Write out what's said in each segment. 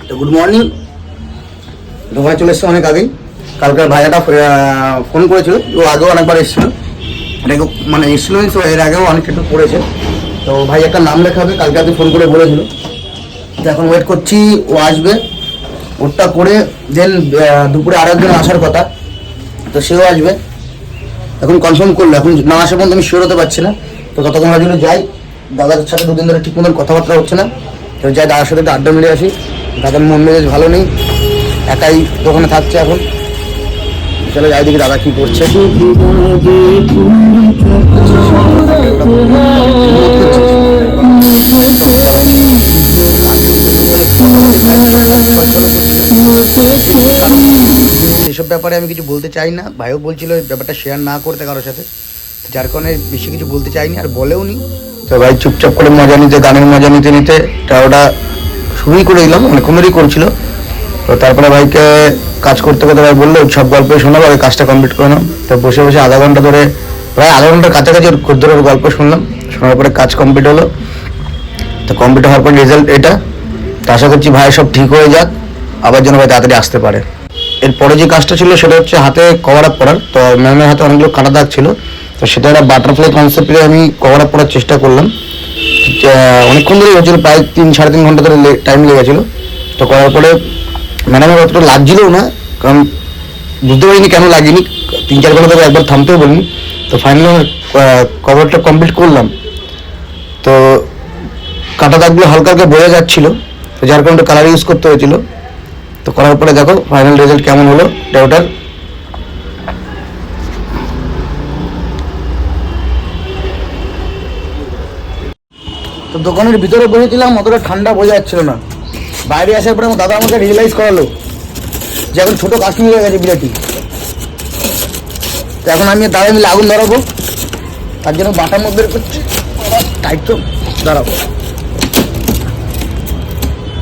তো good morning. দোকানে চলে এসছে অনেক আগেই। কালকে ভাইয়াটা ফোন করেছিল, ও আগেও অনেকবার এসেছিল, এটাকে মানে এসেছিল তো এর আগেও অনেক কিছু পড়েছে। তো ভাই একটা নাম লেখা হবে, কালকে আপনি ফোন করে বলেছিল। তো এখন ওয়েট করছি, ও আসবে, ওটা করে দেন দুপুরে আর একজন আসার কথা, তো সেও আসবে। এখন কনফার্ম করলো, এখন না আসা পর্যন্ত আমি শিওর হতে পারছি না। তো ততক্ষণ ভাবছিল যাই, দাদার সাথে দুদিন ধরে ঠিক মতন কথাবার্তা হচ্ছে না, তো যাই দাদার সাথে একটু আড্ডা মিলে আসি। দাদার মন মেজাজ ভালো নেই, একাই দোকানে থাকছে এখন। চলে যাই দেখি দাদা কি করছে। সেসব ব্যাপারে আমি কিছু বলতে চাই না, ভাইও বলছিল এই ব্যাপারটা শেয়ার না করতে কারোর সাথে, যার কারণে বেশি কিছু বলতে চাইনি আর বলেও নি। তো ভাই চুপচাপ করে মজা নিতে, গানের মজা নিতে নিতে ওটা শুরুই করে দিলাম, অনেকক্ষণেরই করছিল। তো তারপরে ভাইকে কাজ করতে করতে ভাই বললো সব গল্পই শোনাবো, আগে কাজটা কমপ্লিট করে নাও। তো বসে বসে আধা ঘন্টা ধরে, প্রায় আধা ঘন্টার কাছাকাছি ওর গল্প শুনলাম। শোনার পরে কাজ কমপ্লিট হলো। তো কমপ্লিট হওয়ার পর রেজাল্ট এটা। তো আশা করছি ভাই সব ঠিক হয়ে যাক, আবার যেন ভাই তাড়াতাড়ি আসতে পারে। এরপরে যে কাজটা ছিল সেটা হচ্ছে হাতে কভার আপ করার। তো ম্যামের হাতে অনেকগুলো কাটা দাগ ছিল, তো সেটা একটা বাটারফ্লাই কনসেপ্টে আমি কভার আপ করার চেষ্টা করলাম। অনেকক্ষণ ধরে হচ্ছিল, প্রায় 3-3.5 ঘন্টা ধরে টাইম লেগেছিলো। তো করার পরে ম্যাডামের অতটা লাগছিলও না, কারণ বুঝতে পারিনি কেন লাগেনি, 3-4 ঘন্টা ধরে একবার থামতেও বলিনি। তো ফাইনালি কভারটা কমপ্লিট করলাম। তো কাটা দাগগুলো হালকা হালকা বোঝা যাচ্ছিলো, তো যার কারণে কালার ইউজ করতে হয়েছিল। তো করার পরে দেখো ফাইনাল রেজাল্ট কেমন হলো ওটার। তো দোকানের ভিতরে বসেছিলাম, অতটা ঠান্ডা বোঝা যাচ্ছিল না। বাইরে আসার পরে আমার দাদা আমাকে রিয়েলাইজ করালো যে এখন ছোটো কাশ্মীর হয়ে গেছে বিরাটি। তো এখন আমি দাদা মিলে আগুন ধরাবো, তার জন্য বাটার মধ্যে করছি। টাইট তো দাঁড়াবো,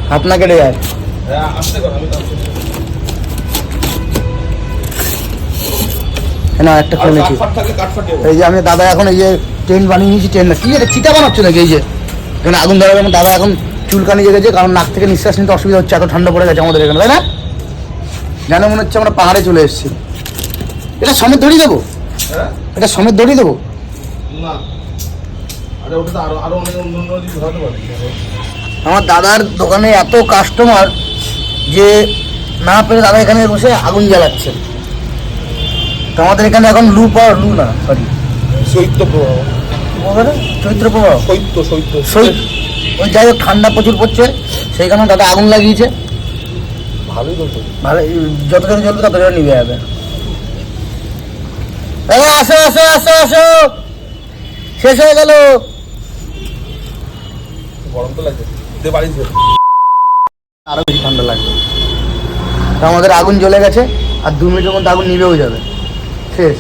হাত না কেটে যায়। না একটা খুলে নিয়েছি, এই যে আমি দাদা এখন এই যে ট্রেন বানিয়ে নিয়েছি। ট্রেন না কি, এটা চিতা বানাচ্ছ নাকি? এই যে এখানে আগুন ধরাবে, আমার দাদা এখন চুলকানি জেগেছে, কারণ নাক থেকে নিঃশ্বাস নিতে অসুবিধা হচ্ছে, এত ঠান্ডা পড়ে গেছে আমাদের এখানে, তাই না? যেন মনে হচ্ছে আমরা পাহাড়ে চলে এসেছি। এটা সমেত ধরিয়ে দেবো, এটা সমেত ধরিয়ে দেবো। আমার দাদার দোকানে এত কাস্টমার যে না পেরে দাদা এখানে বসে আগুন জ্বালাচ্ছে। তো আমাদের এখানে এখন লু না সরি শৈত্য প্রবাহ, চৈত্র প্রবাহ, ওই যাই হোক ঠান্ডা প্রচুর পড়ছে, সেই কারণে দাদা আগুন লাগিয়েছে। ভালোই বলছে, ভালো, যত জোরে জ্বলবে তত জোরে নিভে যাবে। আসো আসো আসো আসো, শেষ হয়ে গেল। গরম তো লাগছে, আরো বেশি ঠান্ডা লাগবে। তো আমাদের আগুন জ্বলে গেছে, আর 2 মিনিটের মধ্যে আগুন নিভেও যাবে, শেষ।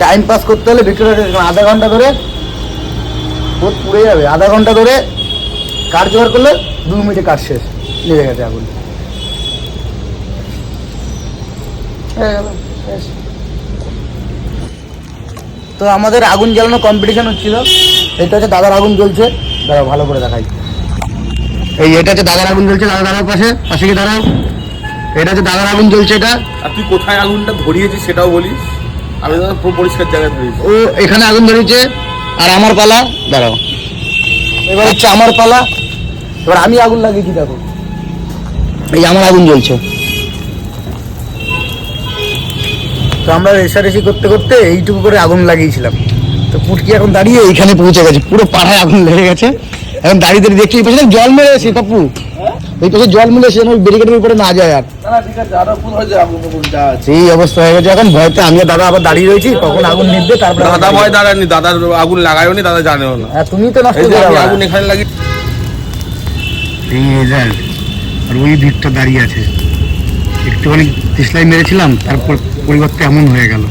টাইম পাস করতে হলে ভিক্টোরিয়া আধা ঘন্টা ধরে পুড়ে যাবে, আধা ঘন্টা ধরে কাঠ জোগাড় করলে 2 মিনিটে কাজ শেষ, নিভে গেছে আগুন। তো আমাদের আগুন জ্বালানো কম্পিটিশন হচ্ছিল। এটা হচ্ছে দাদার আগুন জ্বলছে, দাঁড়াও ভালো করে দেখাই। এই এটা হচ্ছে দাদার আগুন জ্বলছে, দাদার পাশে পাশে কি দাঁড়াও। এটা হচ্ছে দাদার আগুন জ্বলছে। এটা আর তুই কোথায় আগুনটা ধরিয়েছিস সেটাও বলিস। আমি পুরো পরিষ্কার জায়গায় ধরিয়েছি। ও এখানে আগুন ধরিয়েছে, আর আমার পালা, দাঁড়াও এবার হচ্ছে আমার পালা। এবার আমি আগুন লাগিয়েছি, দেখো এই আমার আগুন জ্বলছে। তো আমরা রেষারেষি করতে করতে এইটুকু করে আগুন লাগিয়েছিলাম। তো পুটকি এখন দাঁড়িয়ে এইখানে পৌঁছে গেছে, পুরো পাড়ায় আগুন লেগে গেছে। এখন দাঁড়িয়ে দাঁড়িয়ে দেখছি এই পাশে জল মেরেছে পাপ্পু, এই পাশে জল মিলেছে, ব্যারিকেডের উপরে না যায়। আর এই অবস্থা হয়ে গেছে এখন। ভয়তে আমি দাদা আবার দাঁড়িয়ে রয়েছি, কখন আগুন নিবে। তারপরে দাদা ভয় দাঁড়ায়নি, দাদার আগুন লাগায়ও নি, দাদা জানেও না। তুমি তো নষ্ট করে আগুন এখানে লাগিয়ে। এই রেজাল্ট, আর ওই দিকটা দাঁড়িয়ে আছে, একটুখানি দিশলাই মেরেছিলাম, তারপর পরিবর্তে এমন হয়ে গেল।